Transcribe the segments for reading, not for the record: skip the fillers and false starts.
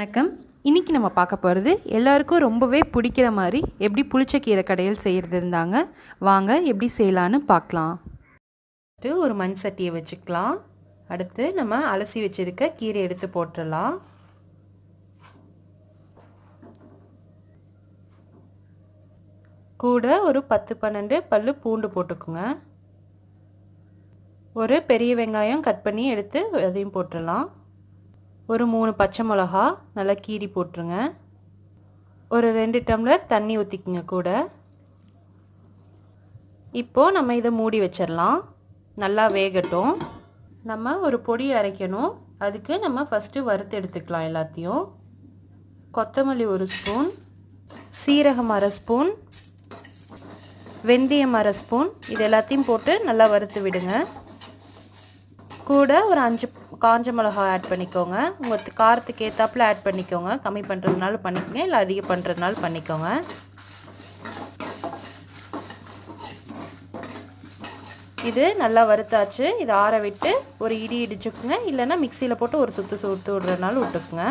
வணக்கம். இன்றைக்கி நம்ம பார்க்க போகிறது எல்லாருக்கும் ரொம்பவே பிடிக்கிற மாதிரி எப்படி புளிச்ச கீரை கடையல் செய்கிறது இருந்தாங்க. வாங்க எப்படி செய்யலான்னு பார்க்கலாம். ஒரு மண் சட்டியை வச்சுக்கலாம். அடுத்து நம்ம அலசி வச்சுருக்க கீரை எடுத்து போட்டுடலாம். கூட ஒரு 10-12 பல்லு பூண்டு போட்டுக்குங்க. ஒரு பெரிய வெங்காயம் கட் பண்ணி எடுத்து அதையும் போட்டுடலாம். ஒரு 3 பச்சை மிளகா நல்லா கீறி போட்டுருங்க. ஒரு 2 டம்ளர் தண்ணி ஊற்றிக்குங்க கூட. இப்போது நம்ம இதை மூடி வச்சிடலாம். நல்லா வேகட்டும். நம்ம ஒரு பொடி அரைக்கணும். அதுக்கு நம்ம ஃபஸ்ட்டு வறுத்து எடுத்துக்கலாம் எல்லாத்தையும். கொத்தமல்லி 1 ஸ்பூன், சீரகம் 1/2 ஸ்பூன், வெந்தயம் 1/2 ஸ்பூன், இது எல்லாத்தையும் போட்டு நல்லா வறுத்து விடுங்க. கூட ஒரு 5 காஞ்ச மிளகாய் ஆட் பண்ணிக்கோங்க. உங்கள் காரத்துக்கு ஏற்றாப்புல ஆட் பண்ணிக்கோங்க. கம்மி பண்ணுறதுனால பண்ணிக்கோங்க, இல்லை அதிகம் பண்ணுறதுனால பண்ணிக்கோங்க. இது நல்லா வறுத்தாச்சு. இதை ஆற விட்டு ஒரு இடி இடிச்சுக்குங்க, இல்லைன்னா மிக்சியில் போட்டு ஒரு சுற்று விடுறதுனால விட்டுக்குங்க.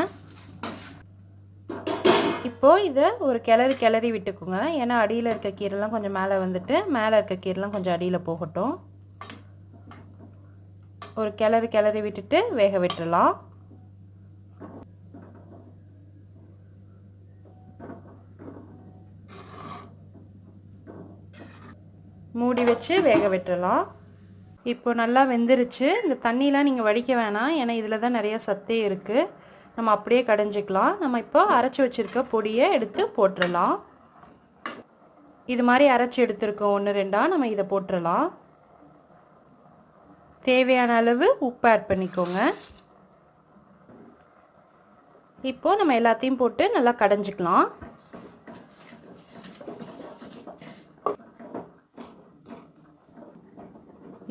இப்போது இதை ஒரு கிளறி விட்டுக்குங்க. ஏன்னா அடியில் இருக்க கீரைலாம் கொஞ்சம் மேலே வந்துட்டு மேலே இருக்க கீரைலாம் கொஞ்சம் அடியில் போகட்டும். ஒரு கிளறி விட்டுட்டு வேக விட்டுடலாம். மூடி வச்சு வேக விட்டுடலாம். இப்போ நல்லா வெந்துருச்சு. இந்த தண்ணியெலாம் நீங்கள் வடிக்க வேணாம், ஏன்னா இதில் தான் நிறைய சத்தே இருக்குது. நம்ம அப்படியே கடைஞ்சிக்கலாம். நம்ம இப்போ அரைச்சி வச்சுருக்க பொடியை எடுத்து போட்டுடலாம். இது மாதிரி அரைச்சி எடுத்துருக்கோம் 1-2 நம்ம இதை போட்டுடலாம். தேவையான அளவு உப்பு ஆட் பண்ணிக்கோங்க. இப்போது நம்ம எல்லாத்தையும் போட்டு நல்லா கடைஞ்சிக்கலாம்.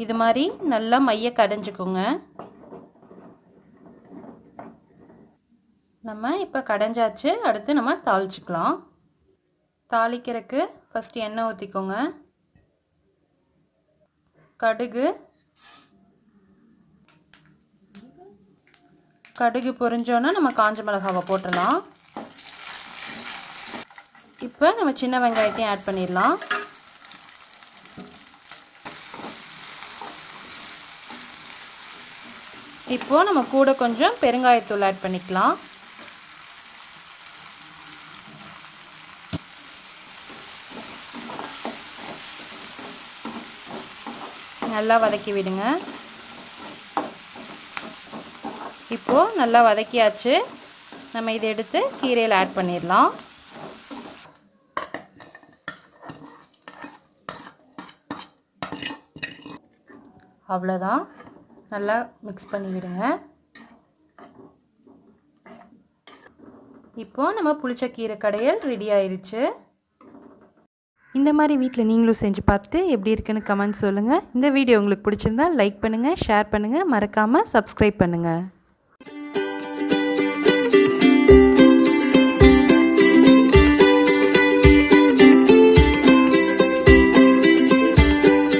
இது மாதிரி நல்லா மைய கடைஞ்சிக்கோங்க. நம்ம இப்போ கடைஞ்சாச்சு. அடுத்து நம்ம தாளிச்சுக்கலாம். தாளிக்கிறதுக்கு ஃபஸ்ட்டு எண்ணெய் ஊற்றிக்கோங்க. கடுகு பொரிஞ்சோன்னா நம்ம காஞ்ச மிளகாவை போட்டுடலாம். இப்போ நம்ம சின்ன வெங்காயத்தையும் ஆட் பண்ணிடலாம். இப்போது நம்ம கூட கொஞ்சம் பெருங்காயத்தூள் ஆட் பண்ணிக்கலாம். நல்லா வதக்கி விடுங்க. இப்போது நல்லா வதக்கியாச்சு. நம்ம இதை எடுத்து கீரையில் ஆட் பண்ணிடலாம். அவ்வளோதான். நல்லா மிக்ஸ் பண்ணி விடுங்க. இப்போது நம்ம புளிச்ச கீரை கடையல் ரெடி ஆயிடுச்சு. இந்த மாதிரி வீட்டில் நீங்களும் செஞ்சு பார்த்துட்டு எப்படி இருக்குன்னு கமெண்ட் சொல்லுங்கள். இந்த வீடியோ உங்களுக்கு பிடிச்சிருந்தா லைக் பண்ணுங்கள், ஷேர் பண்ணுங்கள், மறக்காமல் சப்ஸ்கிரைப் பண்ணுங்கள்.